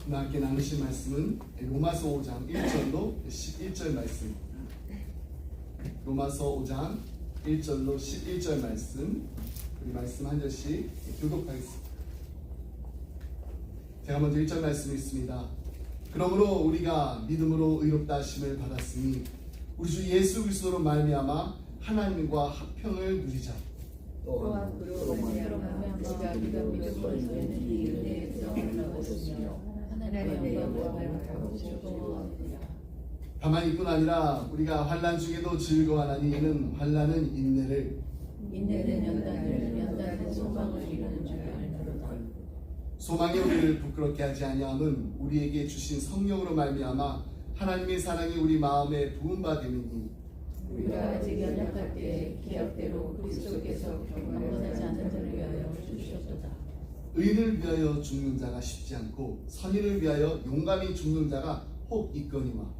오늘 함께 나누실 말씀은 로마서 5장 1절로 11절 말씀. 로마서 5장 1절로 11절 말씀. 우리 말씀 한 절씩 교독하겠습니다. 제가 먼저 1절 말씀 읽습니다. 그러므로 우리가 믿음으로 의롭다 하심을 받았으니 우리 주 예수 그리스도로 말미암아 하나님과 합평을 누리자. 또한 그로 말미암아 우리가 믿음으로 있는 이 은혜의 들어가는 것이며 하나님의 영광을 바라보고 즐거워하느니라. 다만 이뿐 아니라 우리가 환난 중에도 즐거워하나니 이는 환난은 인내를, 인내는 연단을, 연단은 소망을 이루는 줄 알노라. 소망이 우리를 부끄럽게 하지 아니함은 우리에게 주신 성령으로 말미암아 하나님의 사랑이 우리 마음에 부음받음이니 우리가 아직 연약할 때 기약대로 그리스도께서 경건하지 않는 자를 위하여 주셨도다. 의인을 위하여 죽는 자가 쉽지 않고 선인을 위하여 용감히 죽는 자가 혹 있거니와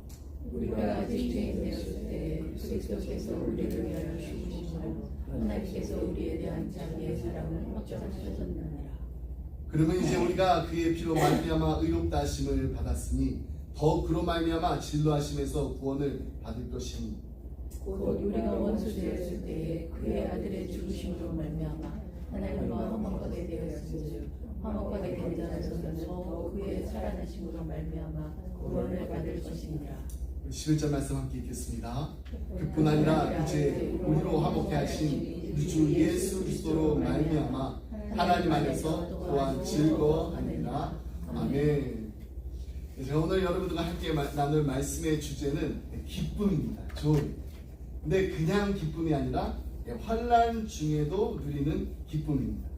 우리가 아직 죄인 되었을 때 그리스도께서 우리를 위하여 죽으시므로 하나님께서 우리에 대한 자기의 사랑을 확정하셨느니라. 그러면 이제 우리가 그의 피로 말미암아 의롭다 하심을 받았으니 더 그로 말미암아 진노하심에서 구원을 받을 것이니 곧 우리가 원수 되었을 때에 그의 아들의 죽으심으로 말미암아 하나님과 화목하게 되었은즉 화목하게 된 자로서는 더 그의 살아나심으로 말미암아 구원을 받을 것이니라. 11절 말씀 함께 읽겠습니다. 그뿐 아니라 이제 우리로 화목케 하신 우리 주 예수 그리스도로 말미암아 하나님 안에서 또한 즐거워하니라. 아멘. 제가 오늘 여러분들과 함께 나눌 말씀의 주제는 기쁨입니다. joy. 근데 그냥 기쁨이 아니라 환난 중에도 누리는 기쁨입니다.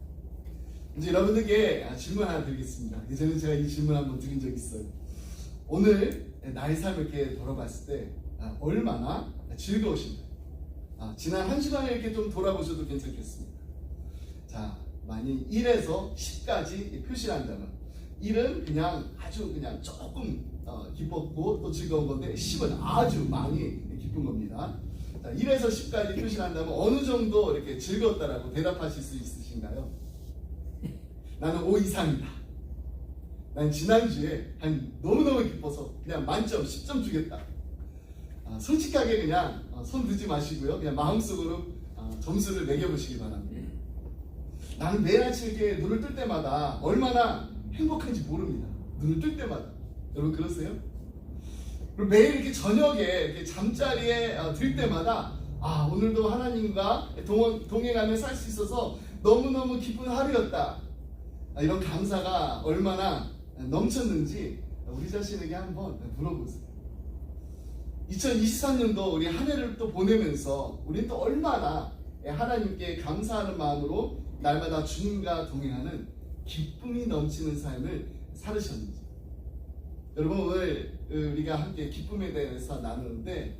이제 여러분들께 질문 하나 드리겠습니다. 예전에 제가 이 질문 한번 드린 적이 있어요. 오늘 나의 삶을 이렇게 돌아봤을 때 얼마나 즐거우신가요? 지난 한 주간을 이렇게 좀 돌아보셔도 괜찮겠습니다. 자, 만약 1에서 10까지 표시를 한다면 1은 그냥 아주 그냥 조금 기뻤고 또 즐거운 건데 10은 아주 많이 기쁜 겁니다. 자, 1에서 10까지 표시를 한다면 어느 정도 이렇게 즐거웠다라고 대답하실 수 있으신가요? 나는 5 이상이다. 난 지난주에 너무너무 기뻐서 그냥 만점 10점 주겠다. 솔직하게 그냥 손 드지 마시고요. 그냥 마음속으로 점수를 매겨보시기 바랍니다. 나는 매일 아침 이렇게 눈을 뜰 때마다 얼마나 행복한지 모릅니다. 눈을 뜰 때마다. 여러분 그러세요? 그리고 매일 이렇게 저녁에 이렇게 잠자리에 들 때마다 오늘도 하나님과 동행하며 살 수 있어서 너무너무 기쁜 하루였다. 이런 감사가 얼마나 넘쳤는지 우리 자신에게 한번 물어보세요. 2023년도 우리 한 해를 또 보내면서 우리는 또 얼마나 하나님께 감사하는 마음으로 날마다 주님과 동행하는 기쁨이 넘치는 삶을 살으셨는지. 여러분 오늘 우리가 함께 기쁨에 대해서 나누는데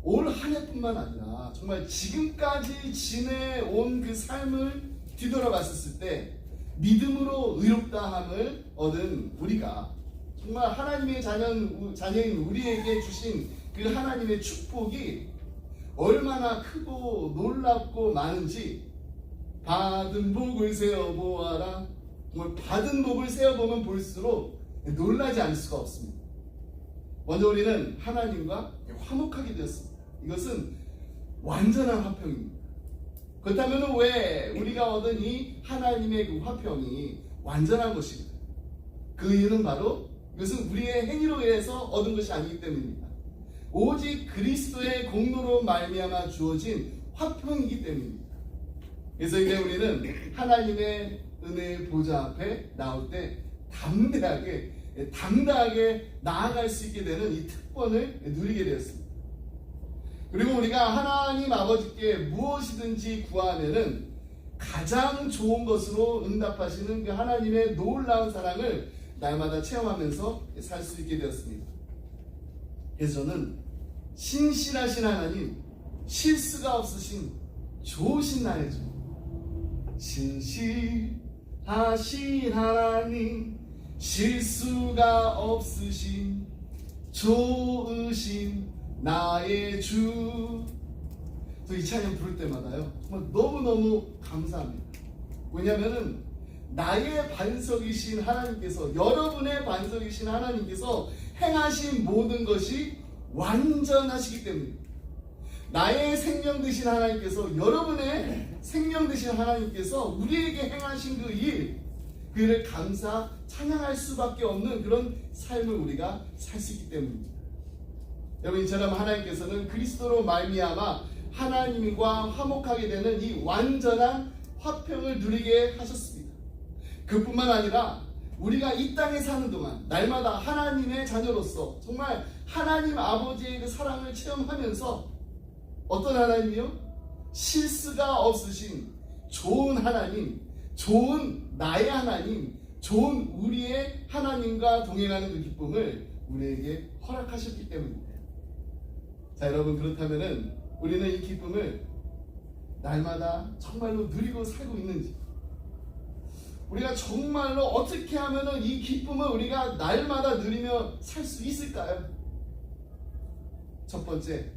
올 한 해뿐만 아니라 정말 지금까지 지내온 그 삶을 뒤돌아봤을 때 믿음으로 의롭다함을 얻은 우리가 정말 하나님의 자녀인 우리에게 주신 그 하나님의 축복이 얼마나 크고 놀랍고 많은지 받은 복을 세어보아라. 정말 받은 복을 세어보면 볼수록 놀라지 않을 수가 없습니다. 먼저 우리는 하나님과 화목하게 되었습니다. 이것은 완전한 화평입니다. 그렇다면 왜 우리가 얻은 이 하나님의 그 화평이 완전한 것입니다? 그 이유는 바로 이것은 우리의 행위로 인해서 얻은 것이 아니기 때문입니다. 오직 그리스도의 공로로 말미암아 주어진 화평이기 때문입니다. 그래서 이제 우리는 하나님의 은혜의 보좌 앞에 나올 때 당당하게 나아갈 수 있게 되는 이 특권을 누리게 되었습니다. 그리고 우리가 하나님 아버지께 무엇이든지 구하면은 가장 좋은 것으로 응답하시는 그 하나님의 놀라운 사랑을 날마다 체험하면서 살 수 있게 되었습니다. 그래서 저는 신실하신 하나님, 실수가 없으신 좋으신 나의 주, 신실하신 하나님, 실수가 없으신 좋으신 나의 주. 이 찬양 부를 때마다요 정말 너무너무 감사합니다. 왜냐하면은 나의 반석이신 하나님께서, 여러분의 반석이신 하나님께서 행하신 모든 것이 완전하시기 때문입니다. 나의 생명 되신 하나님께서, 여러분의 생명 되신 하나님께서 우리에게 행하신 그 일을 감사 찬양할 수밖에 없는 그런 삶을 우리가 살 수 있기 때문입니다. 여러분, 이처럼 하나님께서는 그리스도로 말미암아 하나님과 화목하게 되는 이 완전한 화평을 누리게 하셨습니다. 그뿐만 아니라 우리가 이 땅에 사는 동안 날마다 하나님의 자녀로서 정말 하나님 아버지의 그 사랑을 체험하면서, 어떤 하나님이요? 실수가 없으신 좋은 하나님, 좋은 나의 하나님, 좋은 우리의 하나님과 동행하는 그 기쁨을 우리에게 허락하셨기 때문입니다. 자, 여러분, 그렇다면은 우리는 이 기쁨을 날마다 정말로 누리고 살고 있는지, 우리가 정말로 어떻게 하면은 이 기쁨을 우리가 날마다 누리며 살 수 있을까요? 첫 번째,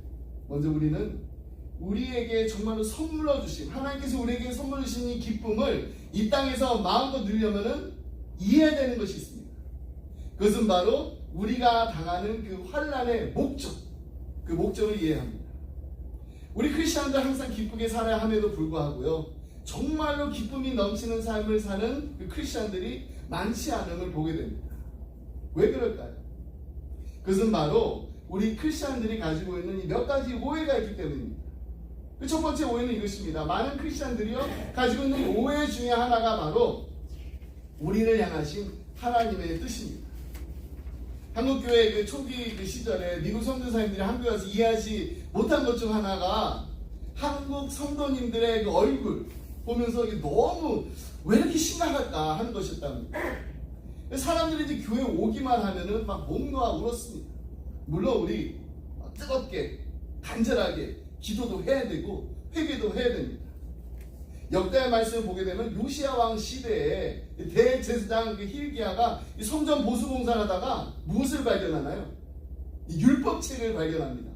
먼저 우리는 우리에게 정말로 선물로 주신, 하나님께서 우리에게 선물로 주신 이 기쁨을 이 땅에서 마음껏 누리려면은 이해해야 되는 것이 있습니다. 그것은 바로 우리가 당하는 그 환난의 목적, 그 목적을 이해해야 합니다. 우리 크리스천들 항상 기쁘게 살아야 함에도 불구하고요, 정말로 기쁨이 넘치는 삶을 사는 그 크리스천들이 많지 않음을 보게 됩니다. 왜 그럴까요? 그것은 바로 우리 크리스천들이 가지고 있는 이 몇 가지 오해가 있기 때문입니다. 그 첫 번째 오해는 이것입니다. 많은 크리스천들이요 가지고 있는 오해 중에 하나가 바로 우리를 향하신 하나님의 뜻입니다. 한국교회 그 초기 그 시절에 미국 선교사님들이 한국에 와서 이해하지 못한 것 중 하나가 한국 성도님들의 그 얼굴 보면서 너무 왜 이렇게 심각할까 하는 것이었답니다. 사람들이 이제 교회 오기만 하면은 막 목 놓아 울었습니다. 물론 우리 뜨겁게 간절하게 기도도 해야 되고 회개도 해야 됩니다. 역대의 말씀을 보게 되면 요시야 왕 시대에 대제사장 hil기야가 성전 보수 공사를 하다가 무엇을 발견하나요? 율법책을 발견합니다.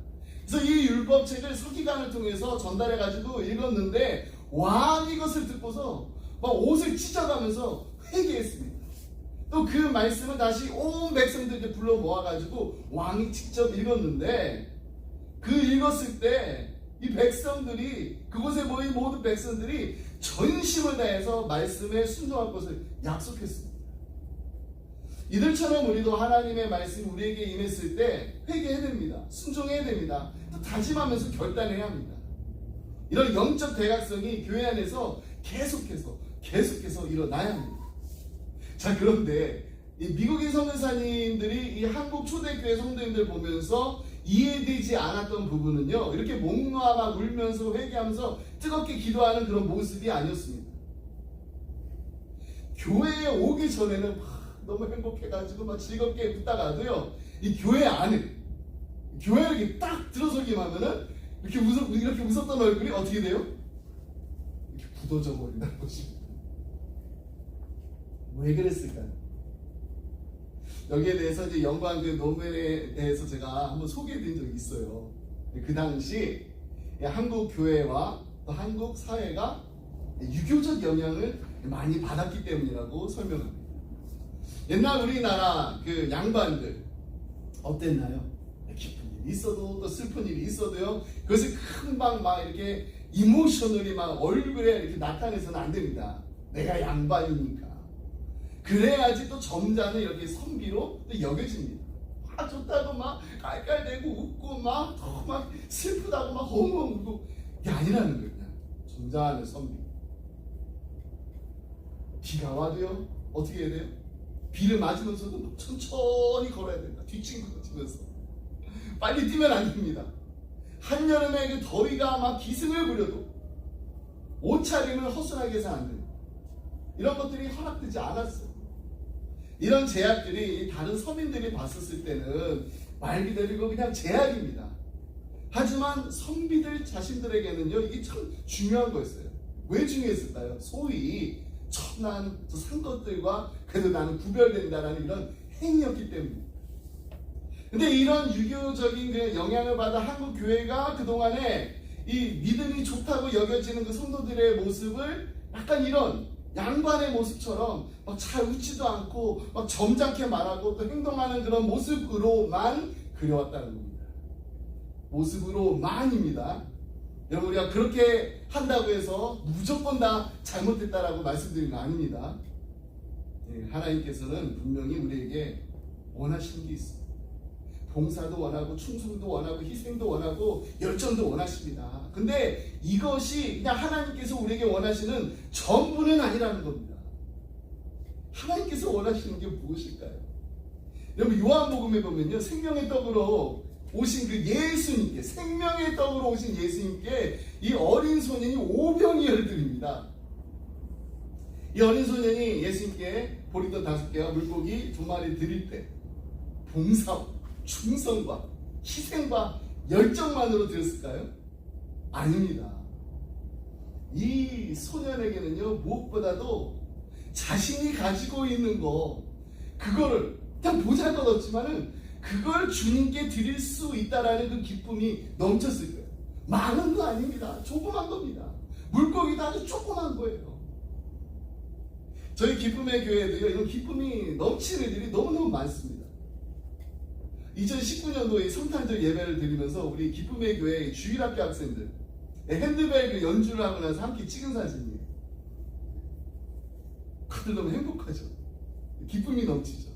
그래서 이 율법책을 서기관을 통해서 전달해 가지고 읽었는데, 왕이 이것을 듣고서 막 옷을 찢어가면서 회개했습니다. 또 그 말씀을 다시 온 백성들에게 불러 모아가지고 왕이 직접 읽었는데, 그 읽었을 때 이 백성들이, 그곳에 모인 모든 백성들이 전심을 다해서 말씀에 순종할 것을 약속했습니다. 이들처럼 우리도 하나님의 말씀이 우리에게 임했을 때 회개해야 됩니다. 순종해야 됩니다. 또 다짐하면서 결단해야 합니다. 이런 영적 대각성이 교회 안에서 계속해서 일어나야 합니다. 자, 그런데 이 미국인 선교사님들이 이 한국 초대교회 성도님들 보면서 이해되지 않았던 부분은요, 이렇게 목 놓아 막 울면서 회개하면서 뜨겁게 기도하는 그런 모습이 아니었습니다. 교회에 오기 전에는 너무 행복해가지고 막 즐겁게 웃다가도요, 이 교회 안에, 교회에 이렇게 딱 들어서기만 하면은 이렇게 웃었던 얼굴이 어떻게 돼요? 이렇게 굳어져 버린다는 것입니다. 왜 그랬을까요? 여기에 대해서 이제 연구한 그 논문에 대해서 제가 한번 소개해드린 적이 있어요. 그 당시 한국 교회와 또 한국 사회가 유교적 영향을 많이 받았기 때문이라고 설명합니다. 옛날 우리나라 그 양반들 어땠나요? 기쁜 일이 있어도 또 슬픈 일이 있어도요, 그것을 금방 막 이렇게 이모셔널이 막 얼굴에 이렇게 나타내서는 안 됩니다. 내가 양반이니까. 그래야지 또 점잖은 이렇게 선비로 또 여겨집니다. 막 좋다고 막 깔깔대고 웃고 막 더 막 슬프다고 막 엉엉 울고, 이게 아니라는 거예요. 그냥 점잖은 선비. 비가 와도요, 어떻게 해야 돼요? 비를 맞으면서도 천천히 걸어야 된다. 뒤친구치면서 빨리 뛰면 안 됩니다. 한여름에 그 더위가 막 기승을 부려도 옷차림을 허술하게 해서 안 돼요. 이런 것들이 허락되지 않았어요. 이런 제약들이 다른 서민들이 봤었을 때는 말 그대로 그냥 제약입니다. 하지만 선비들 자신들에게는요, 이게 참 중요한 거였어요. 왜 중요했을까요? 소위 천한 저 산 것들과 그래도 나는 구별된다라는 이런 행위였기 때문입니다. 근데 이런 유교적인 그 영향을 받아 한국 교회가 그동안에 이 믿음이 좋다고 여겨지는 그 성도들의 모습을 약간 이런 양반의 모습처럼 막 잘 웃지도 않고 막 점잖게 말하고 또 행동하는 그런 모습으로만 그려왔다는 겁니다. 모습으로만입니다. 여러분, 우리가 그렇게 한다고 해서 무조건 다 잘못됐다라고 말씀드리는 거 아닙니다. 하나님께서는 분명히 우리에게 원하시는 게 있어요. 봉사도 원하고 충성도 원하고 희생도 원하고 열정도 원하십니다. 근데 이것이 그냥 하나님께서 우리에게 원하시는 전부는 아니라는 겁니다. 하나님께서 원하시는 게 무엇일까요? 여러분, 요한복음에 보면요, 생명의 떡으로 오신 그 예수님께, 생명의 떡으로 오신 예수님께 이 어린 소년이 오병이어를 드립니다. 이 어린 소년이 예수님께 보리떡 5개와 물고기 2마리 드릴 때 봉사, 충성과 희생과 열정만으로 드렸을까요? 아닙니다. 이 소년에게는요, 무엇보다도 자신이 가지고 있는 거, 그거를 그냥 보잘것없지만은 그걸 주님께 드릴 수 있다라는 그 기쁨이 넘쳤을 거예요. 많은 거 아닙니다. 조그만 겁니다. 물고기도 아주 조그만 거예요. 저희 기쁨의 교회도요, 이런 기쁨이 넘치는 일들이 너무너무 많습니다. 2019년도에 성탄절 예배를 드리면서 우리 기쁨의 교회 주일학교 학생들 핸드벨 연주를 하고 나서 함께 찍은 사진이에요. 그들 너무 행복하죠. 기쁨이 넘치죠.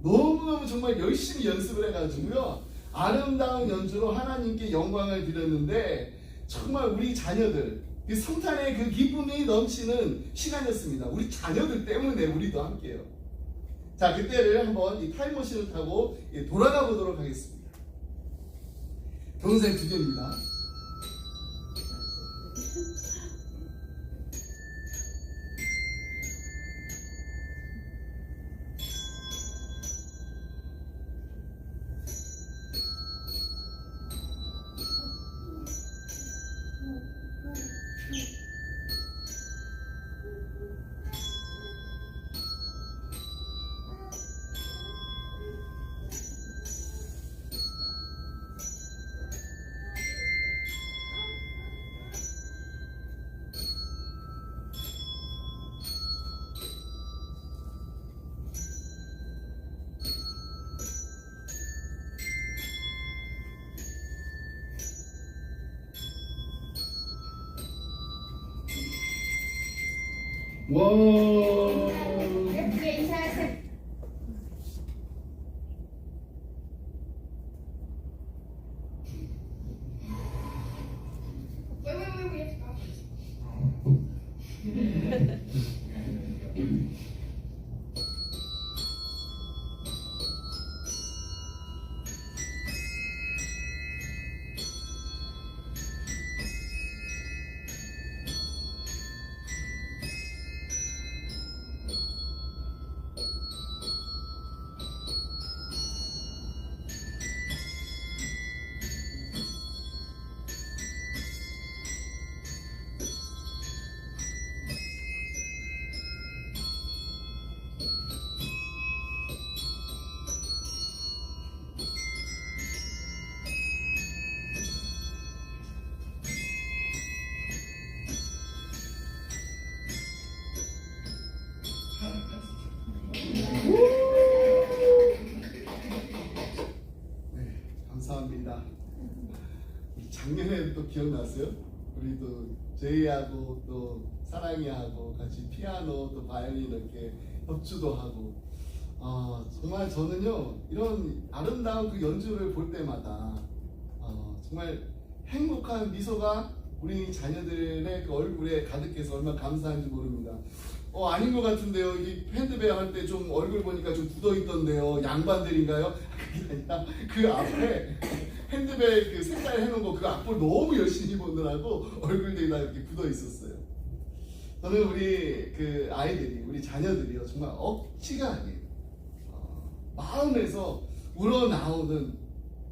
너무너무 정말 열심히 연습을 해가지고요, 아름다운 연주로 하나님께 영광을 드렸는데 정말 우리 자녀들, 그 성탄의 그 기쁨이 넘치는 시간이었습니다. 우리 자녀들 때문에 우리도 함께해요. 자, 그때를 한번 이 타임머신을 타고 돌아가 보도록 하겠습니다. 동생 2개입니다. 와. 예쁘게 인사하세요. 왜? 네, 감사합니다. 작년에 또 기억났어요? 우리 또 제이하고 또 사랑이하고 같이 피아노 또 바이올린 이렇게 협주도 하고, 정말 저는요, 이런 아름다운 그 연주를 볼 때마다 정말 행복한 미소가 우리 자녀들의 그 얼굴에 가득해서 얼마나 감사한지 모릅니다. 아닌 것 같은데요. 이 핸드벨 할 때 좀 얼굴 보니까 좀 굳어 있던데요. 양반들인가요? 그게 아니라 그 앞에 핸드벨 그 색깔 해놓은 거 그 앞을 너무 열심히 보느라고 얼굴들이 다 이렇게 굳어 있었어요. 저는 우리 그 아이들이, 우리 자녀들이요, 정말 억지가 아니에요. 마음에서 우러나오는,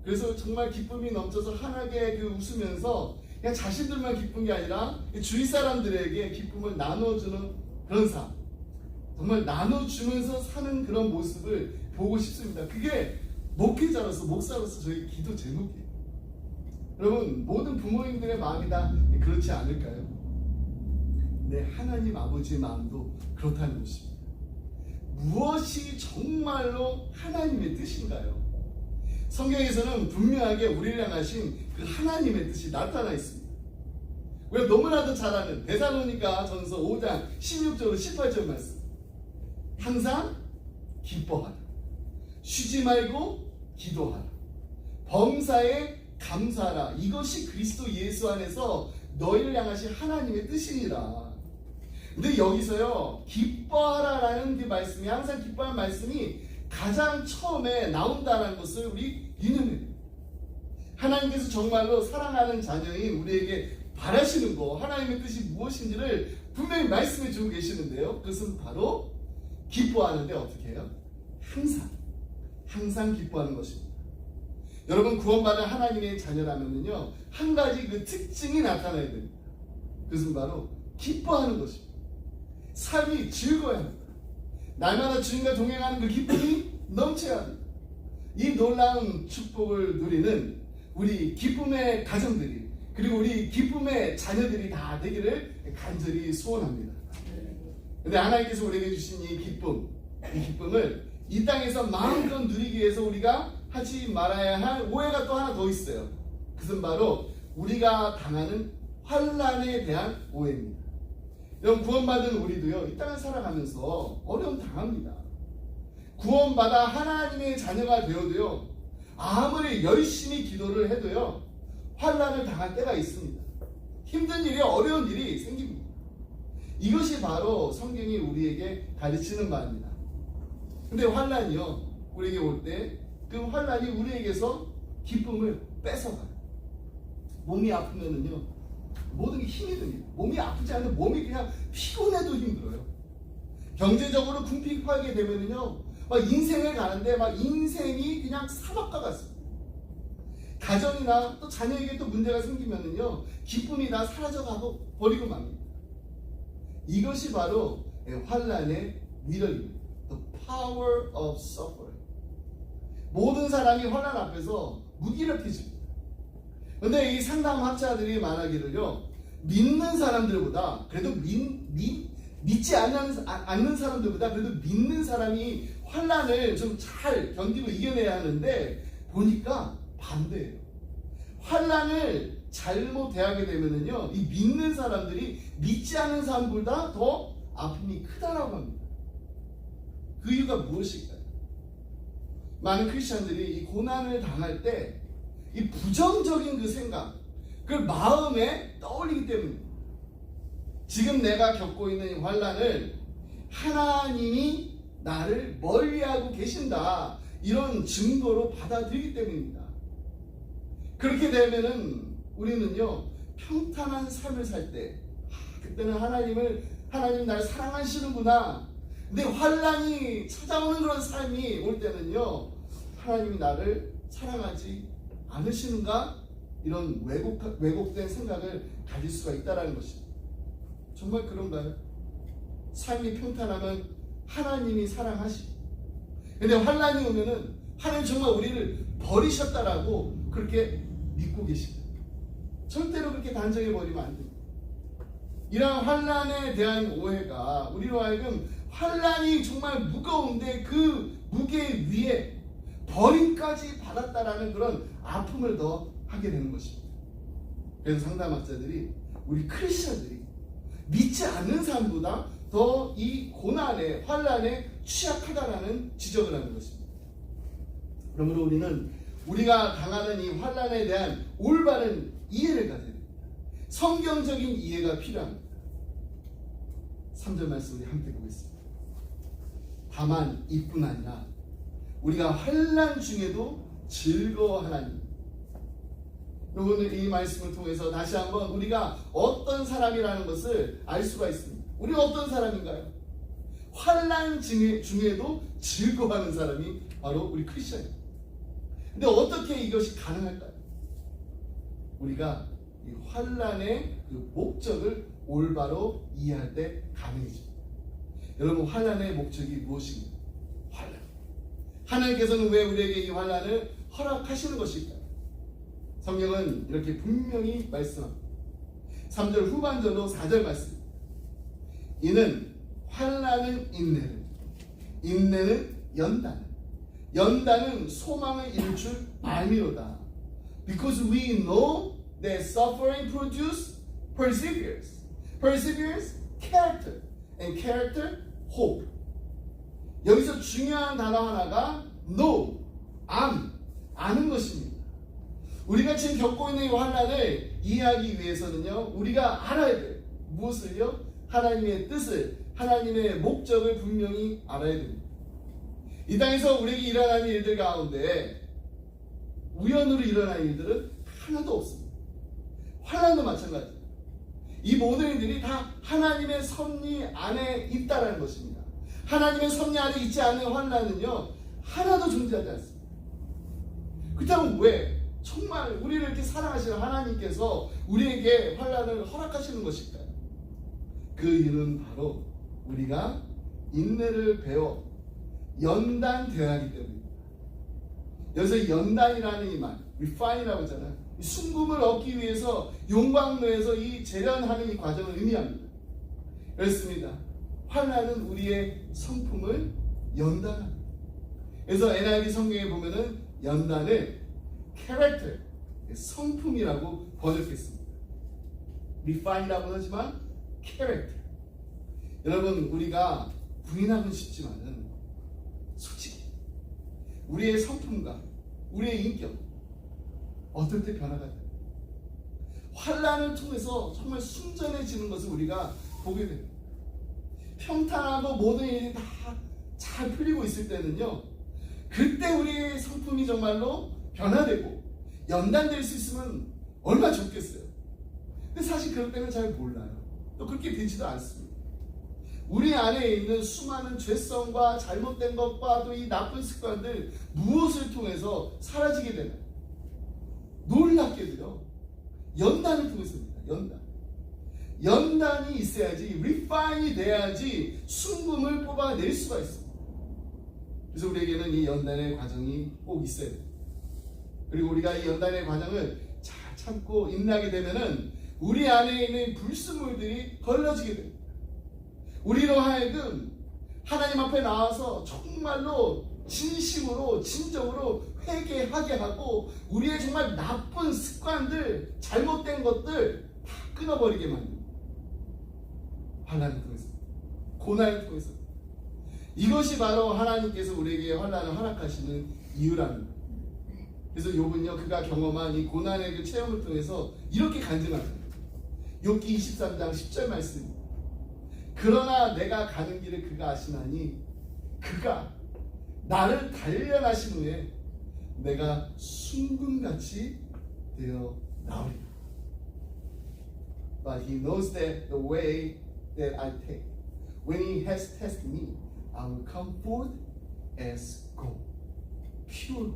그래서 정말 기쁨이 넘쳐서 환하게 그 웃으면서 그냥 자신들만 기쁜 게 아니라 주위 사람들에게 기쁨을 나눠주는 그런 삶, 정말 나눠주면서 사는 그런 모습을 보고 싶습니다. 그게 목회자로서, 목사로서 저희 기도 제목이에요. 여러분, 모든 부모님들의 마음이 다 그렇지 않을까요? 내 하나님 아버지의 마음도 그렇다는 것입니다. 무엇이 정말로 하나님의 뜻인가요? 성경에서는 분명하게 우리를 향하신 그 하나님의 뜻이 나타나 있습니다. 우리가 너무나도 잘 아는 데살로니가 전서 5장 16절 18절 말씀. 항상 기뻐하라. 쉬지 말고 기도하라. 범사에 감사하라. 이것이 그리스도 예수 안에서 너희를 향하신 하나님의 뜻이니라. 근데 여기서요, 기뻐하라라는 그 말씀이, 항상 기뻐하는 말씀이 가장 처음에 나온다는 것을 우리 유념해야 돼요. 하나님께서 정말로 사랑하는 자녀인 우리에게 바라시는 거, 하나님의 뜻이 무엇인지를 분명히 말씀해 주고 계시는데요. 그것은 바로 기뻐하는데 어떻게 해요? 항상 기뻐하는 것입니다. 여러분, 구원받은 하나님의 자녀라면요, 한 가지 그 특징이 나타나야 됩니다. 그것은 바로 기뻐하는 것입니다. 삶이 즐거워야 합니다. 날마다 주님과 동행하는 그 기쁨이 넘쳐야 합니다. 이 놀라운 축복을 누리는 우리 기쁨의 가정들이, 그리고 우리 기쁨의 자녀들이 다 되기를 간절히 소원합니다. 근데 하나님께서 우리에게 주신 이 기쁨을 이 땅에서 마음껏 누리기 위해서 우리가 하지 말아야 할 오해가 또 하나 더 있어요. 그것은 바로 우리가 당하는 환난에 대한 오해입니다. 여러분, 구원받은 우리도요, 이 땅을 살아가면서 어려움 당합니다. 구원받아 하나님의 자녀가 되어도요, 아무리 열심히 기도를 해도요, 환난을 당할 때가 있습니다. 힘든 일이, 어려운 일이 생깁니다. 이것이 바로 성경이 우리에게 가르치는 바입니다. 근데 환난이요, 우리에게 올 때 그 환난이 우리에게서 기쁨을 뺏어가요. 몸이 아프면은요, 모든 게 힘이 듭니다. 몸이 아프지 않으면 몸이 그냥 피곤해도 힘들어요. 경제적으로 궁핍하게 되면은요, 막 인생을 가는데 막 인생이 그냥 사막과 같습니다. 가정이나 또 자녀에게 또 문제가 생기면은요, 기쁨이 다 사라져가고 버리고 맙니다. 이것이 바로 환난의 위력입니다. The power of suffering. 모든 사람이 환난 앞에서 무기력해집니다. 그런데 이 상담학자들이 말하기를요, 믿는 사람들보다 그래도 믿지 않는 사람들보다 그래도 믿는 사람이 환난을 좀 잘 견디고 이겨내야 하는데, 보니까 반대예요. 환난을 잘못 대하게 되면은요, 이 믿는 사람들이 믿지 않는 사람보다 더 아픔이 크다라고 합니다. 그 이유가 무엇일까요? 많은 크리스천들이 이 고난을 당할 때 이 부정적인 그 생각, 그걸 마음에 떠올리기 때문입니다. 지금 내가 겪고 있는 이 환난을 하나님이 나를 멀리하고 계신다, 이런 증거로 받아들이기 때문입니다. 그렇게 되면은 우리는요, 평탄한 삶을 살 때, 그때는 하나님 나를 사랑하시는구나. 근데 환난이 찾아오는 그런 삶이 올 때는요, 하나님이 나를 사랑하지 않으시는가? 이런 왜곡된 생각을 가질 수가 있다는 것입니다. 정말 그런가요? 삶이 평탄하면 하나님이 사랑하시고, 근데 환난이 오면은 하나님 정말 우리를 버리셨다라고 그렇게 믿고 계십니다. 절대로 그렇게 단정해 버리면 안 됩니다. 이러한 환난에 대한 오해가 우리로 하여금 환난이 정말 무거운데 그 무게 위에 버림까지 받았다라는 그런 아픔을 더 하게 되는 것입니다. 그래서 상담학자들이, 우리 크리스천들이 믿지 않는 사람보다 더 이 고난에, 환난에 취약하다라는 지적을 하는 것입니다. 그러므로 우리는 우리가 당하는 이 환난에 대한 올바른 이해를 가져야 됩니다. 성경적인 이해가 필요합니다. 3절 말씀 우리 함께 보겠습니다. 다만 이뿐 아니라 우리가 환난 중에도 즐거워하나니. 오늘 이 말씀을 통해서 다시 한번 우리가 어떤 사람이라는 것을 알 수가 있습니다. 우리가 어떤 사람인가요? 환난 중에도 즐거워하는 사람이 바로 우리 크리스천입니다. 근데 어떻게 이것이 가능할까요? 우리가 이 환난의 그 목적을 올바로 이해할 때 가능해집니다. 여러분, 환난의 목적이 무엇입니까? 환난. 하나님께서는 왜 우리에게 이 환난을 허락하시는 것일까요? 성경은 이렇게 분명히 말씀합니다. 3절 후반절로 4절 말씀. 이는 환난은 인내를, 인내는 연단을, 연단은 소망을 이룰 줄 알미로다. Because we know that suffering produces perseverance, perseverance, character, and character, hope. 여기서 중요한 단어 하나가 know, 아는 것입니다. 우리가 지금 겪고 있는 이 환난을 이해하기 위해서는요, 우리가 알아야 돼요. 무엇을요? 하나님의 뜻을, 하나님의 목적을 분명히 알아야 됩니다. 이 땅에서 우리에게 일어나는 일들 가운데 우연으로 일어나는 일들은 하나도 없습니다. 환난도 마찬가지입니다. 이 모든 일들이 다 하나님의 섭리 안에 있다는 것입니다. 하나님의 섭리 안에 있지 않은 환난은요, 하나도 존재하지 않습니다. 그렇다면 왜 정말 우리를 이렇게 사랑하시는 하나님께서 우리에게 환난을 허락하시는 것일까요? 그 이유는 바로 우리가 인내를 배워 연단되어야 하기 때문입니다. 여기서 연단이라는 이 말, refine이라고 하잖아요. 이 순금을 얻기 위해서 용광로에서 이 재련하는 이 과정을 의미합니다. 그렇습니다. 환난은 우리의 성품을 연단합니다. 그래서 NIV 성경에 보면은 연단을 character, 성품이라고 번역했습니다. refine이라고 하지만 character. 여러분, 우리가 부인하고 싶지만은 솔직히 우리의 성품과 우리의 인격 어떨 때 변화가 돼요? 환난을 통해서 정말 순전해지는 것을 우리가 보게 됩니다. 평탄하고 모든 일이 다 잘 풀리고 있을 때는요, 그때 우리의 성품이 정말로 변화되고 연단될 수 있으면 얼마나 좋겠어요. 근데 사실 그럴 때는 잘 몰라요. 또 그렇게 되지도 않습니다. 우리 안에 있는 수많은 죄성과 잘못된 것과 또 이 나쁜 습관들 무엇을 통해서 사라지게 되나요? 놀랍게도요, 연단을 통해서입니다. 연단이 있어야지, 리파인이 돼야지 순금을 뽑아낼 수가 있습니다. 그래서 우리에게는 이 연단의 과정이 꼭 있어야 돼요. 그리고 우리가 이 연단의 과정을 잘 참고 인내하게 되면은 우리 안에 있는 불순물들이 걸러지게 됩니다. 우리로 하여금 하나님 앞에 나와서 정말로 진심으로 진정으로 회개하게 하고 우리의 정말 나쁜 습관들, 잘못된 것들 다 끊어버리게 만듭니다. 환난을 통해서, 고난을 통해서. 이것이 바로 하나님께서 우리에게 환난을 허락하시는 이유랍니다. 그래서 욥은요, 그가 경험한 이 고난의 그 체험을 통해서 이렇게 간증합니다. 욥기 23장 10절 말씀입니다. 그러나 내가 가는 길을 그가 아시나니 그가 나를 단련하신 후에 내가 순금같이 되어 나오리라. But he knows that the way that I take, when he has tested me, I will come forth as gold, pure.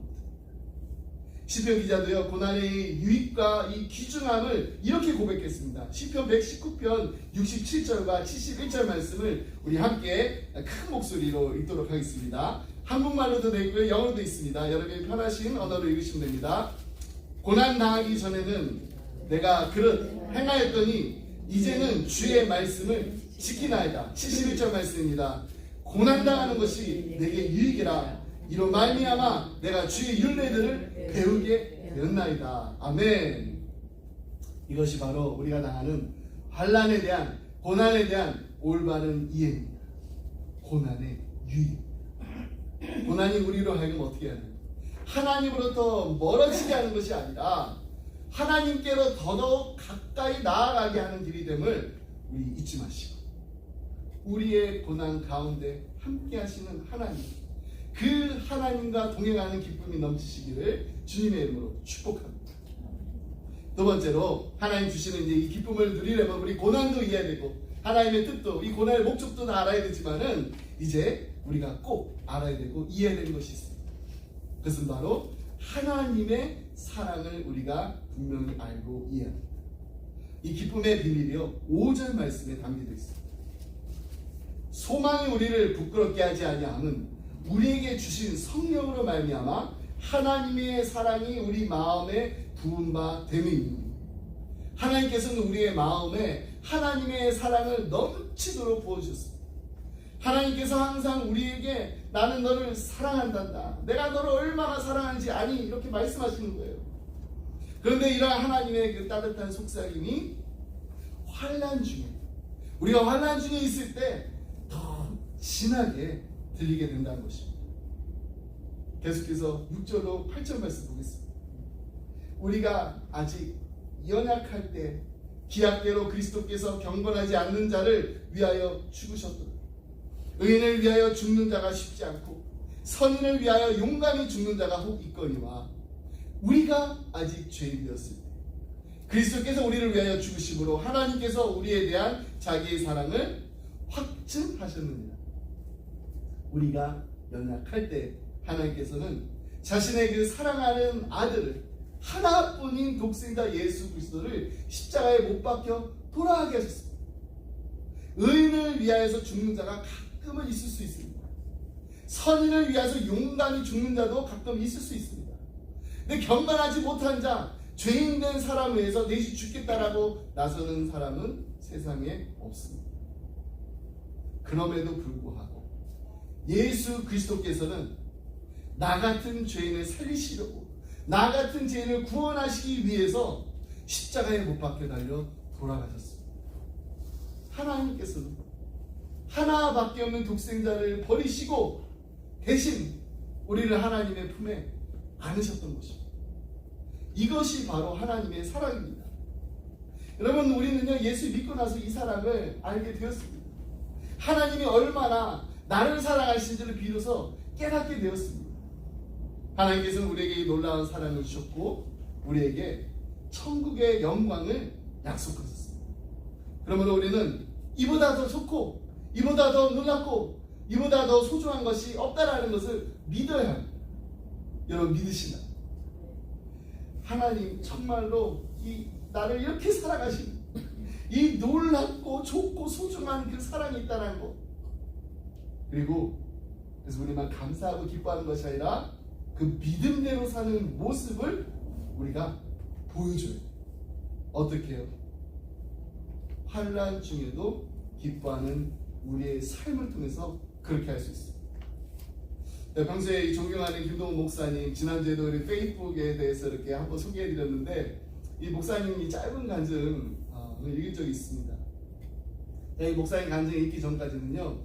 시편 기자도요, 고난의 유익과 이 귀중함을 이렇게 고백했습니다. 시편 119편 67절과 71절 말씀을 우리 함께 큰 목소리로 읽도록 하겠습니다. 한국말로도 되어 있고요, 영어로도 있습니다. 여러분이 편하신 언어로 읽으시면 됩니다. 고난 당하기 전에는 내가 그릇 행하였더니 이제는 주의 말씀을 지키나이다. 71절 말씀입니다. 고난 당하는 것이 내게 유익이라. 이로 말미암아 내가 주의 율례들을 배우게 되었나이다. 아멘. 이것이 바로 우리가 당하는 환난에 대한, 고난에 대한 올바른 이해입니다. 고난의 유익. 고난이 우리로 하여금 어떻게 하는, 하나님으로부터 멀어지게 하는 것이 아니라 하나님께로 더더욱 가까이 나아가게 하는 길이 됨을 우리 잊지 마시고, 우리의 고난 가운데 함께 하시는 하나님, 그 하나님과 동행하는 기쁨이 넘치시기를 주님의 이름으로 축복합니다. 두 번째로, 하나님 주시는 이제 이 기쁨을 누리려면 우리 고난도 이해해야 되고 하나님의 뜻도, 이 고난의 목적도 다 알아야 되지만은 이제 우리가 꼭 알아야 되고 이해해야 되는 것이 있습니다. 그것은 바로 하나님의 사랑을 우리가 분명히 알고 이해합니다. 이 기쁨의 비밀이요, 5절 말씀에 담겨져 있습니다. 소망이 우리를 부끄럽게 하지 아니함은 우리에게 주신 성령으로 말미암아 하나님의 사랑이 우리 마음에 부은 바 됨이니, 하나님께서는 우리의 마음에 하나님의 사랑을 넘치도록 부어주셨습니다. 하나님께서 항상 우리에게 나는 너를 사랑한단다, 내가 너를 얼마나 사랑하는지 아니, 이렇게 말씀하시는 거예요. 그런데 이러한 하나님의 그 따뜻한 속삭임이 환난 중에, 우리가 환난 중에 있을 때 더 진하게 들리게 된다는 것입니다. 계속해서 6절로 8절 말씀 보겠습니다. 우리가 아직 연약할 때 기약대로 그리스도께서 경건하지 않는 자를 위하여 죽으셨도다. 의인을 위하여 죽는 자가 쉽지 않고 선인을 위하여 용감히 죽는 자가 혹 있거니와, 우리가 아직 죄인이었을 때 그리스도께서 우리를 위하여 죽으심으로 하나님께서 우리에 대한 자기의 사랑을 확증하셨느니라. 우리가 연약할 때 하나님께서는 자신의 그 사랑하는 아들을, 하나뿐인 독생자 예수 그리스도를 십자가에 못 박혀 돌아가게 하셨습니다. 의인을 위하여서 죽는 자가 가끔은 있을 수 있습니다. 선인을 위해서 용감히 죽는 자도 가끔 있을 수 있습니다. 근데 경건하지 못한 자, 죄인된 사람을 위해서 내시 죽겠다라고 나서는 사람은 세상에 없습니다. 그럼에도 불구하고 예수 그리스도께서는 나 같은 죄인을 살리시려고, 나 같은 죄인을 구원하시기 위해서 십자가에 못 박혀 달려 돌아가셨습니다. 하나님께서는 하나밖에 없는 독생자를 버리시고 대신 우리를 하나님의 품에 안으셨던 것입니다. 이것이 바로 하나님의 사랑입니다. 여러분, 우리는요, 예수 믿고 나서 이 사랑을 알게 되었습니다. 하나님이 얼마나 나를 사랑하신지를 비로소 깨닫게 되었습니다. 하나님께서는 우리에게 놀라운 사랑을 주셨고 우리에게 천국의 영광을 약속하셨습니다. 그러므로 우리는 이보다 더 좋고 이보다 더 놀랍고 이보다 더 소중한 것이 없다라는 것을 믿어야 합니다. 여러분, 믿으시나요? 하나님 정말로 나를 이렇게 사랑하신 이 놀랍고 좋고 소중한 그 사랑이 있다는 것, 그리고 그래서 우리만 감사하고 기뻐하는 것이 아니라 그 믿음대로 사는 모습을 우리가 보여줘요. 어떻게 해요? 환난 중에도 기뻐하는 우리의 삶을 통해서 그렇게 할 수 있어요. 평소에 존경하는 김동훈 목사님, 지난주에도 우리 페이스북에 대해서 이렇게 한번 소개해드렸는데, 이 목사님이 짧은 간증을 읽은 적이 있습니다. 이 목사님 간증 읽기 전까지는요,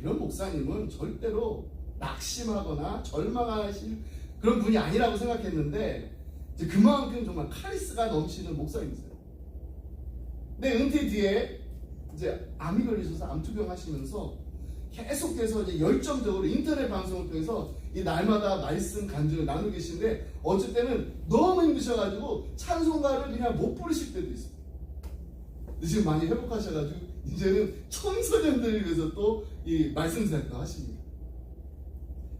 이런 목사님은 절대로 낙심하거나 절망하실 그런 분이 아니라고 생각했는데, 이제 그만큼 정말 카리스가 넘치는 목사님이세요. 근데 은퇴 뒤에 이제 암이 걸리셔서 암투병 하시면서 계속해서 이제 열정적으로 인터넷 방송을 통해서 이 날마다 말씀 간증을 나누고 계시는데, 어쩔 때는 너무 힘드셔가지고 찬송가를 그냥 못 부르실 때도 있어요. 근데 지금 많이 회복하셔가지고 이제는 청소년들을 위해서 또 이 말씀 사역도 하십니다.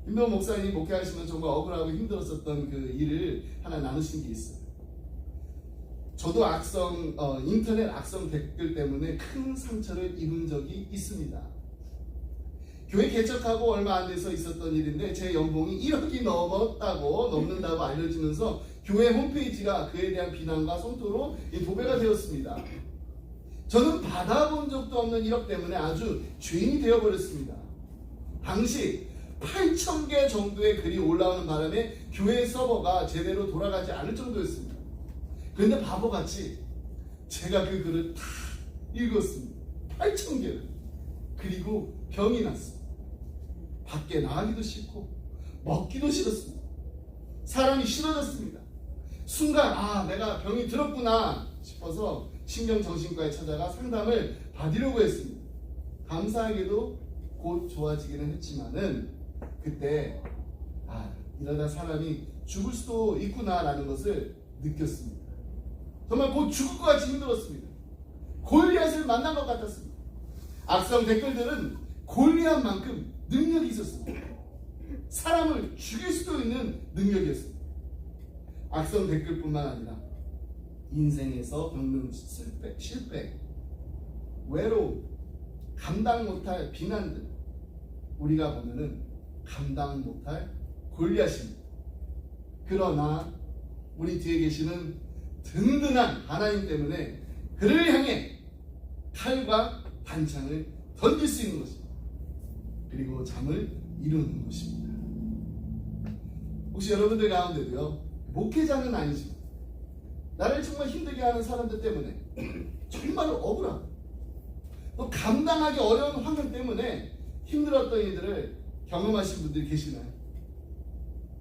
김동훈 목사님 목회하시면 정말 억울하고 힘들었었던 그 일을 하나 나누신 게 있어요. 저도 인터넷 악성 댓글 때문에 큰 상처를 입은 적이 있습니다. 교회 개척하고 얼마 안 돼서 있었던 일인데, 제 연봉이 1억이 넘는다고 알려지면서 교회 홈페이지가 그에 대한 비난과 성토로 도배가 되었습니다. 저는 받아본 적도 없는 1억 때문에 아주 죄인이 되어버렸습니다. 당시 8,000개 정도의 글이 올라오는 바람에 교회 서버가 제대로 돌아가지 않을 정도였습니다. 그런데 바보같이 제가 그 글을 다 읽었습니다. 8,000개를. 그리고 병이 났어요. 밖에 나가기도 싫고 먹기도 싫었습니다. 사람이 싫어졌습니다. 순간 내가 병이 들었구나 싶어서 신경정신과에 찾아가 상담을 받으려고 했습니다. 감사하게도 곧 좋아지기는 했지만은 그때 이러다 사람이 죽을 수도 있구나라는 것을 느꼈습니다. 정말 곧 죽을 것 같이 힘들었습니다. 골리앗을 만난 것 같았습니다. 악성 댓글들은 골리앗만큼 능력이 있었습니다. 사람을 죽일 수도 있는 능력이었습니다. 악성 댓글뿐만 아니라 인생에서 겪는 실패, 외로움, 감당 못할 비난들, 우리가 보면은 감당 못할 골리앗입니다. 그러나 우리 뒤에 계시는 든든한 하나님 때문에 그를 향해 칼과 단창을 던질 수 있는 것입니다. 그리고 잠을 이루는 것입니다. 혹시 여러분들 가운데도요, 목회자는 아니지만 나를 정말 힘들게 하는 사람들 때문에 정말 억울하고 또 감당하기 어려운 환경 때문에 힘들었던 이들을 경험하신 분들이 계시나요?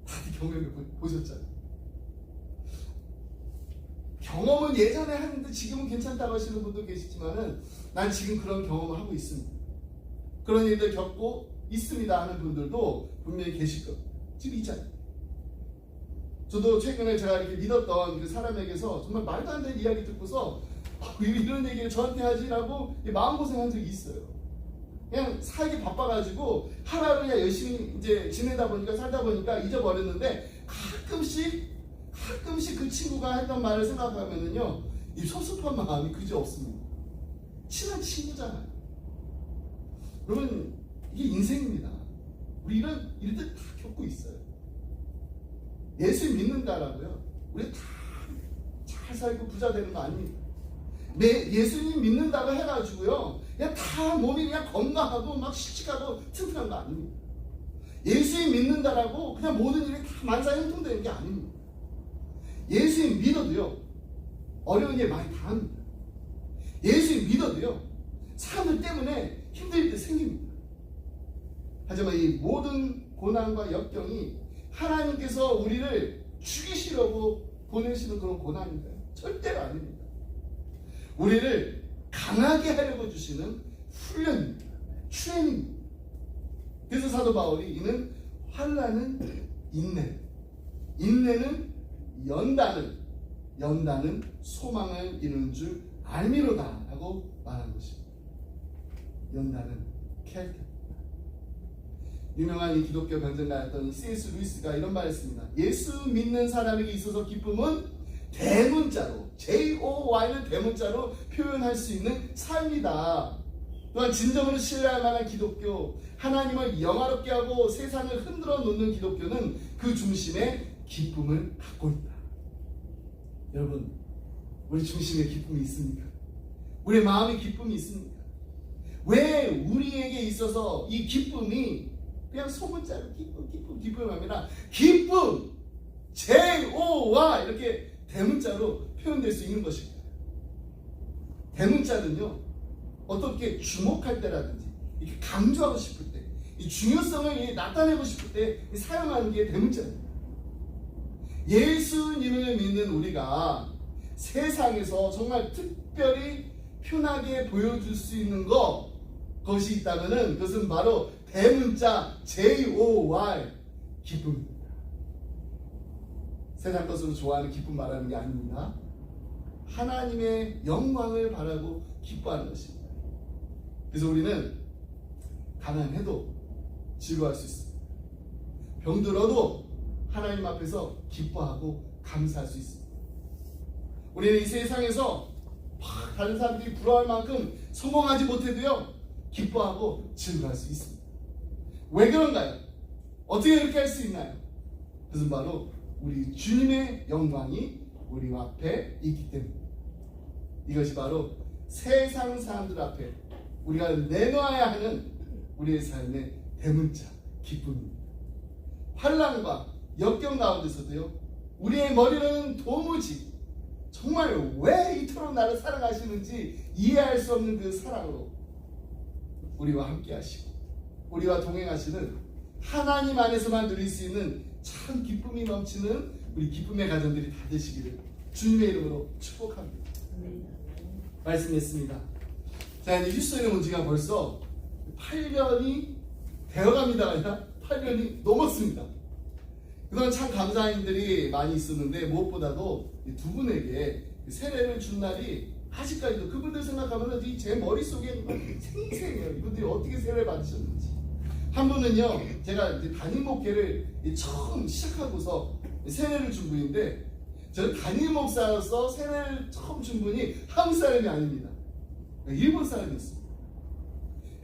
다들 경험해 보셨잖아요. 경험은 예전에 했는데 지금은 괜찮다고 하시는 분도 계시지만은 난 지금 그런 경험을 하고 있습니다. 그런 일들 겪고 있습니다 하는 분들도 분명히 계실 겁니다. 지금 있잖아요. 저도 최근에 제가 이렇게 믿었던 그 사람에게서 정말 말도 안 되는 이야기 듣고서 이런 얘기를 저한테 하지라고 마음고생한 적이 있어요. 그냥 살기 바빠가지고 하루하루 그냥 열심히 이제 지내다 보니까 살다 보니까 잊어버렸는데 가끔씩 그 친구가 했던 말을 생각하면은요, 이 섭섭한 마음이 그지 없습니다. 친한 친구잖아요. 여러분, 이게 인생입니다. 우리 이런 일들 다 겪고 있어요. 예수 믿는다라고요, 우리 다 잘 살고 부자 되는 거 아닙니다. 예수님 믿는다고 해가지고요, 그냥 다 몸이 그냥 건강하고 막 씩씩하고 튼튼한 거 아닙니다. 예수님 믿는다라고 그냥 모든 일이 다 만사형통되는 게 아닙니다. 예수님 믿어도요, 어려운 일 많이 당합니다. 예수님 믿어도요, 사람들 때문에 힘들 일 생깁니다. 하지만 이 모든 고난과 역경이 하나님께서 우리를 죽이시려고 보내시는 그런 고난인가요? 절대로 아닙니다. 우리를 강하게 하려고 주시는 훈련입니다. 트레이닝입니다. 그래서 사도 바울이 이는 환난은 인내, 인내는 연단은 소망을 이루는 줄 알미로다 라고 말한 것입니다. 연단은 캐릭터. 유명한 이 기독교 변증가였던 C.S. 루이스가 이런 말을 했습니다. 예수 믿는 사람에게 있어서 기쁨은 대문자로, J-O-Y는 대문자로 표현할 수 있는 삶이다. 또한 진정으로 신뢰할 만한 기독교, 하나님을 영화롭게 하고 세상을 흔들어 놓는 기독교는 그 중심에 기쁨을 갖고 있다. 여러분, 우리 중심에 기쁨이 있습니까? 우리 마음에 기쁨이 있습니까? 왜 우리에게 있어서 이 기쁨이 그냥 소문자로 기쁨이 아니라 기쁨, J-O-Y 이렇게 대문자로 표현될 수 있는 것입니다. 대문자는요, 어떻게 주목할 때라든지 이렇게 강조하고 싶을 때, 이 중요성을 나타내고 싶을 때 사용하는 게 대문자입니다. 예수님을 믿는 우리가 세상에서 정말 특별히 편하게 보여줄 수 있는 것이 있다면은 그것은 바로 대문자 J-O-Y 기쁨입니다. 세상 것으로 좋아하는 기쁨 말하는 게 아닙니다. 하나님의 영광을 바라고 기뻐하는 것입니다. 그래서 우리는 가난해도 즐거워할 수 있습니다. 병들어도 하나님 앞에서 기뻐하고 감사할 수 있습니다. 우리는 이 세상에서 다른 사람들이 부러워할 만큼 성공하지 못해도요, 기뻐하고 즐거워할 수 있습니다. 왜 그런가요? 어떻게 그렇게 할 수 있나요? 그것은 바로 우리 주님의 영광이 우리 앞에 있기 때문입니다. 이것이 바로 세상 사람들 앞에 우리가 내놓아야 하는 우리의 삶의 대문자 기쁨입니다. 환난과 역경 가운데서도요, 우리의 머리는 도무지 정말 왜 이토록 나를 사랑하시는지 이해할 수 없는 그 사랑으로 우리와 함께 하시고 우리와 동행하시는 하나님 안에서만 누릴 수 있는 참 기쁨이 넘치는 우리 기쁨의 가정들이 다 되시기를 주님의 이름으로 축복합니다. 말씀했습니다. 자, 이제 휴스턴에 온 지가 벌써 8년이 되어갑니다. 아니라 8년이 넘었습니다. 그동안 참 감사한 일들이 많이 있었는데 무엇보다도 두 분에게 세례를 준 날이 아직까지도 그분들 생각하면 제 머릿속에 생생해요. 이분들이 어떻게 세례를 받으셨는지. 한 분은요, 제가 이제 담임 목회를 처음 시작하고서 세례를 준 분인데, 저는 담임 목사로서 세례를 처음 준 분이 한국 사람이 아닙니다. 일본 사람이었습니다.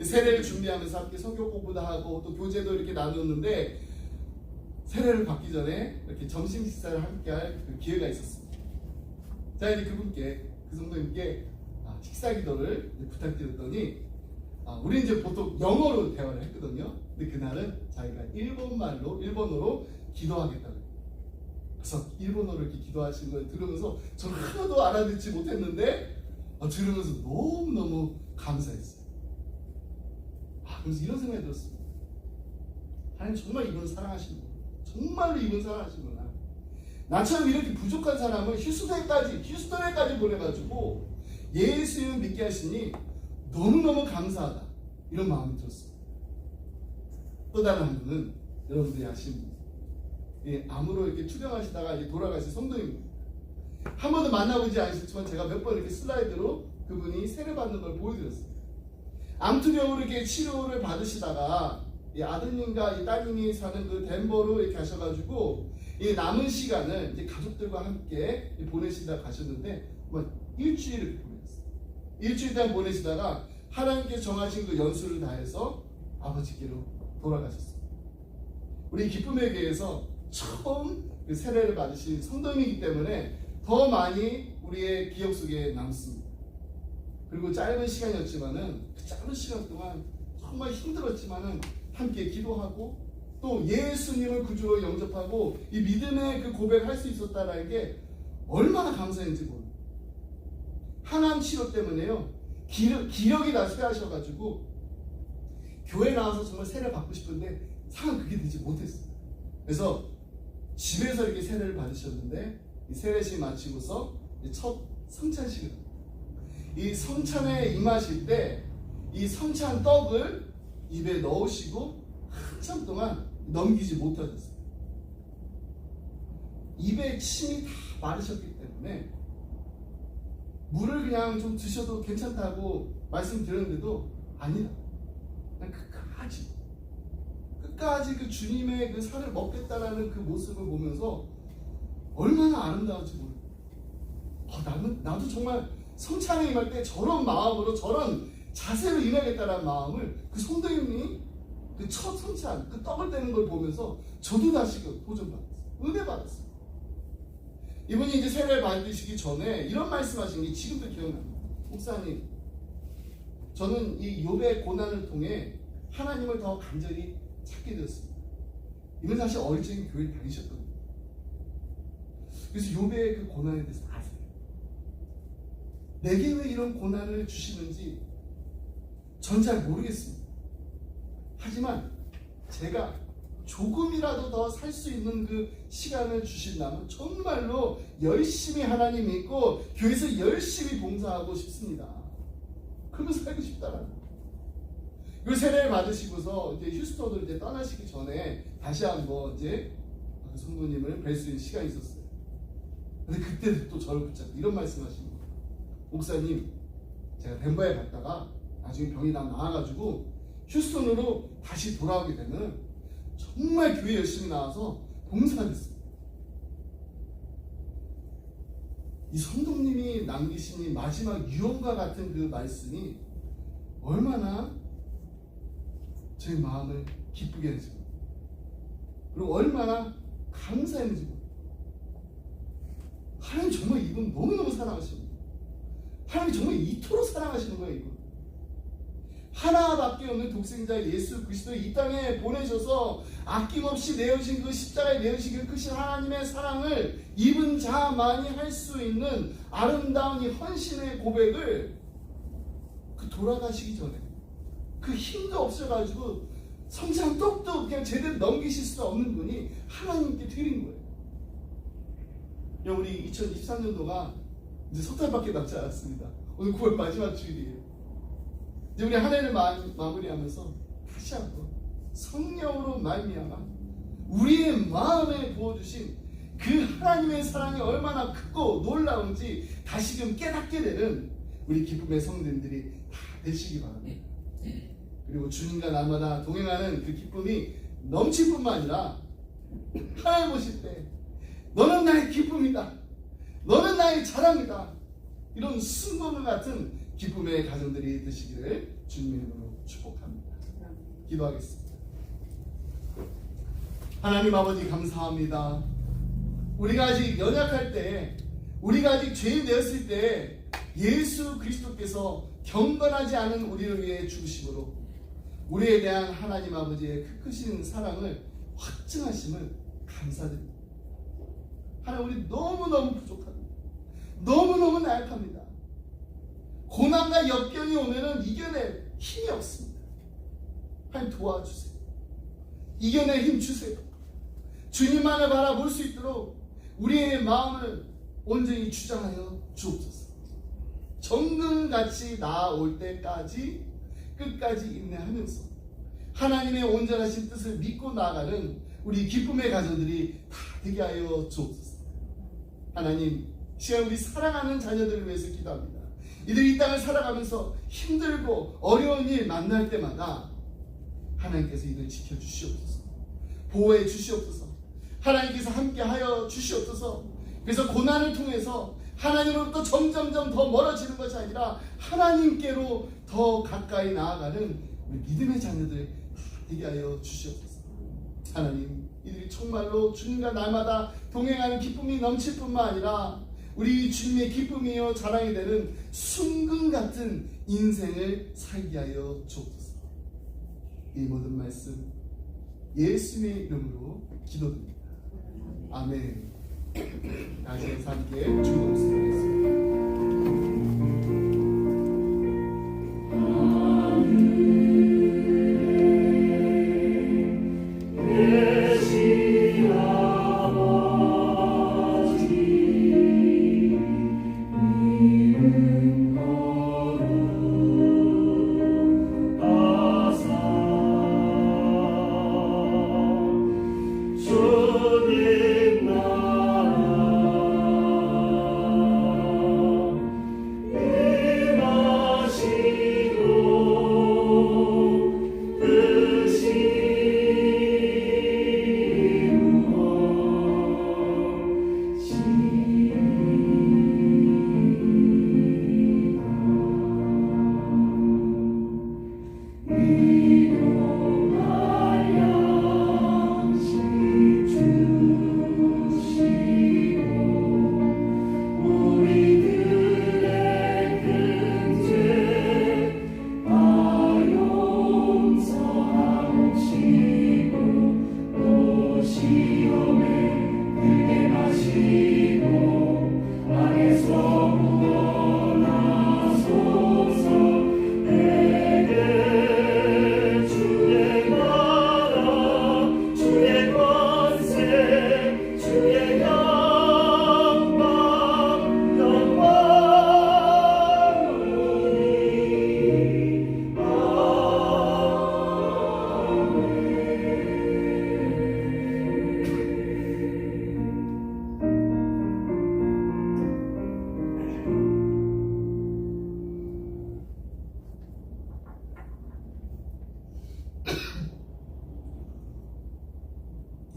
세례를 준비하면서 함께 성경 공부도 하고 또 교제도 이렇게 나눴는데, 세례를 받기 전에 이렇게 점심 식사를 함께 할 그 기회가 있었습니다. 자, 이제 그분께, 그 성도님께 식사 기도를 부탁드렸더니 우리 이제 보통 영어로 대화를 했거든요. 근데 그날은 자기가 일본어로 기도하겠다고. 그래서 일본어로 이렇게 기도하시는 걸 들으면서 저는 하나도 알아듣지 못했는데 들으면서 너무너무 감사했어요. 그래서 이런 생각이 들었습니다. 하나님 정말 이분 사랑하시는구나. 정말로 이분 사랑하시는구나. 나처럼 이렇게 부족한 사람을 휴스턴에까지 보내가지고 예수님을 믿게 하시니 너무너무 감사하다. 이런 마음이 들었어요. 또 다른 한 분은 여러분들이 아시는 암으로 이렇게 투병하시다가 이제 돌아가신 성도입니다. 한 번도 만나보지 않으셨지만 제가 몇 번 이렇게 슬라이드로 그분이 세례받는 걸 보여드렸어요. 암투병으로 이렇게 치료를 받으시다가 이 아드님과 이 따님이 사는 그 덴버로 이렇게 가셔가지고 이 남은 시간을 이제 가족들과 함께 보내시다 가셨는데 일주일을 보냈어요. 일주일 동안 보내시다가 하나님께 정하신 그 연수를 다해서 아버지께로 돌아가셨어요. 우리 기쁨의 교회에서 처음 그 세례를 받으신 성도님이기 때문에 더 많이 우리의 기억 속에 남습니다. 그리고 짧은 시간이었지만은 그 짧은 시간 동안 정말 힘들었지만은 함께 기도하고 또 예수님을 구주로 영접하고 이 믿음의 그 고백을 할 수 있었다는 게 얼마나 감사했는지 모릅니다. 항암 치료 때문에요. 기력이 다 쇠하셔가지고 교회 나와서 정말 세례 받고 싶은데 상황 그게 되지 못했어요. 그래서 집에서 이렇게 세례를 받으셨는데 이 세례식 마치고서 첫 성찬식을 이 성찬에 임하실 때 이 성찬 떡을 입에 넣으시고 한참 동안 넘기지 못하셨어요. 입에 침이 다 마르셨기 때문에 물을 그냥 좀 드셔도 괜찮다고 말씀드렸는데도 아니다. 그냥 끝까지 그 주님의 그 살을 먹겠다라는 그 모습을 보면서 얼마나 아름다운지 모르겠어요. 나도 정말 성찬에 임할 때 저런 마음으로 저런 자세로 임하겠다라는 마음을 그 성도님이 그 첫 성찬 그 떡을 떼는 걸 보면서 저도 다시 도전받았어요. 은혜 받았어요. 이분이 이제 세례를 받으시기 전에 이런 말씀하신 게 지금도 기억납니다. 목사님, 저는 이 욥의 고난을 통해 하나님을 더 간절히 찾게 되었습니다. 이분 사실 어릴 적에 교회 다니셨거든요. 그래서 욥의 그 고난에 대해서 아세요. 내게 왜 이런 고난을 주시는지 전 잘 모르겠습니다. 하지만 제가 조금이라도 더 살 수 있는 그 시간을 주신다면 정말로 열심히 하나님 믿고 교회에서 열심히 봉사하고 싶습니다. 그러면서 살고 싶다라는 거예요. 그 세례를 받으시고서 이제 휴스턴으로 이제 떠나시기 전에 다시 한번 이제 그 성도님을 뵐 수 있는 시간이 있었어요. 근데 그때도 또 저를 붙잡고 이런 말씀하시는 거예요. 목사님, 제가 덴버에 갔다가 나중에 병이 다 나아가지고 휴스턴으로 다시 돌아오게 되면 정말 교회 열심히 나와서 봉사하겠습니다. 이 성도님이 남기신 이 마지막 유언과 같은 그 말씀이 얼마나 제 마음을 기쁘게 했는지, 그리고 얼마나 감사했는지. 하나님 정말 이분 너무너무 사랑하십니다. 하나님 정말 이토록 사랑하시는 거예요. 이분 하나밖에 없는 독생자 예수 그리스도를 이 땅에 보내셔서 아낌없이 내어진 그 십자가에 내어진 그 크신 하나님의 사랑을 입은 자만이 할 수 있는 아름다운 이 헌신의 고백을 그 돌아가시기 전에 그 힘도 없어가지고 성찬 떡도 그냥 제대로 넘기실 수 없는 분이 하나님께 드린 거예요. 우리 2023년도가 이제 석 달밖에 남지 않았습니다. 오늘 9월 마지막 주일이에요. 이제 우리 한 해를 마무리하면서 다시 한번 성령으로 말미암아 우리의 마음에 부어주신 그 하나님의 사랑이 얼마나 크고 놀라운지 다시금 깨닫게 되는 우리 기쁨의 성도님들이 다 되시기 바랍니다. 그리고 주님과 날마다 동행하는 그 기쁨이 넘칠 뿐만 아니라 하나님 보실 때 너는 나의 기쁨이다, 너는 나의 자랑이다, 이런 순금과 같은 기쁨의 가정들이 되시기를 주님의 이름으로 축복합니다. 기도하겠습니다. 하나님 아버지 감사합니다. 우리가 아직 연약할 때, 우리가 아직 죄인 되었을 때 예수 그리스도께서 경건하지 않은 우리를 위해 죽으심으로 우리에 대한 하나님 아버지의 그 크신 사랑을 확증하심을 감사드립니다. 하나님, 우리 너무너무 부족합니다. 너무너무 나약합니다. 고난과 역경이 오면은 이겨낼 힘이 없습니다. 하나님, 도와주세요. 이겨낼 힘 주세요. 주님만을 바라볼 수 있도록 우리의 마음을 온전히 주장하여 주옵소서. 정금같이 나아올 때까지 끝까지 인내하면서 하나님의 온전하신 뜻을 믿고 나아가는 우리 기쁨의 가정들이 다 되게 하여 주옵소서. 하나님, 시간 우리 사랑하는 자녀들을 위해서 기도합니다. 이들이 이 땅을 살아가면서 힘들고 어려운 일 만날 때마다 하나님께서 이들을 지켜주시옵소서. 보호해 주시옵소서. 하나님께서 함께하여 주시옵소서. 그래서 고난을 통해서 하나님으로부터 점점점 더 멀어지는 것이 아니라 하나님께로 더 가까이 나아가는 우리 믿음의 자녀들 되게 하여 주시옵소서. 하나님, 이들이 정말로 주님과 날마다 동행하는 기쁨이 넘칠 뿐만 아니라 우리 주님의 기쁨이요 자랑이 되는 순금 같은 인생을 살게 하여 주옵소서. 이 모든 말씀 예수님의 이름으로 기도드립니다. 아멘. 다시 한번 함께 주목하겠습니다.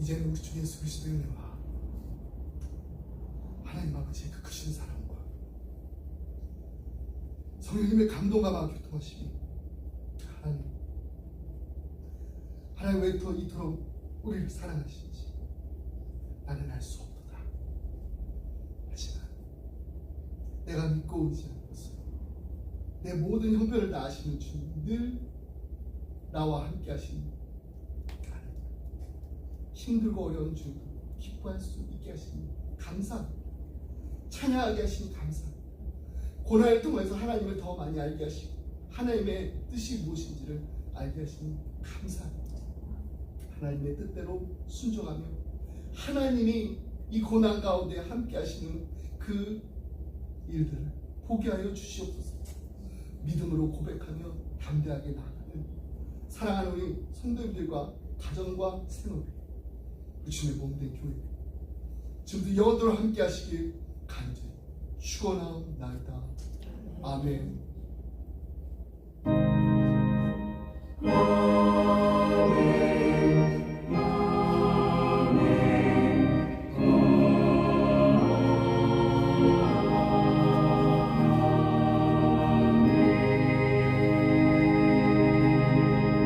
이제는 우리 주 예수 그리스도의 은혜와 하나님 아버지의 그 크신 사랑과 성령님의 감동과 교통하심이 하나님 왜 또 이토록 우리를 사랑하시는지 나는 알 수 없도다. 하지만 내가 믿고 의지하는 것은 내 모든 형편을 다 아시는 주님, 늘 나와 함께 하시는 힘들고 어려운 중도 기뻐할 수 있게 하시니 감사합니다. 찬양하게 하시니 감사합니다. 고난을 통해서 하나님을 더 많이 알게 하시고 하나님의 뜻이 무엇인지를 알게 하시니 감사합니다. 하나님의 뜻대로 순종하며 하나님이 이 고난 가운데 함께 하시는 그 일들을 보게 하여 주시옵소서. 믿음으로 고백하며 담대하게 나아가는 사랑하는 우리 성도님들과 가정과 생업에 주님의 몸된 교회 지금도 영원토록 함께 하시길 간절히 축원하옵나이다. 아멘.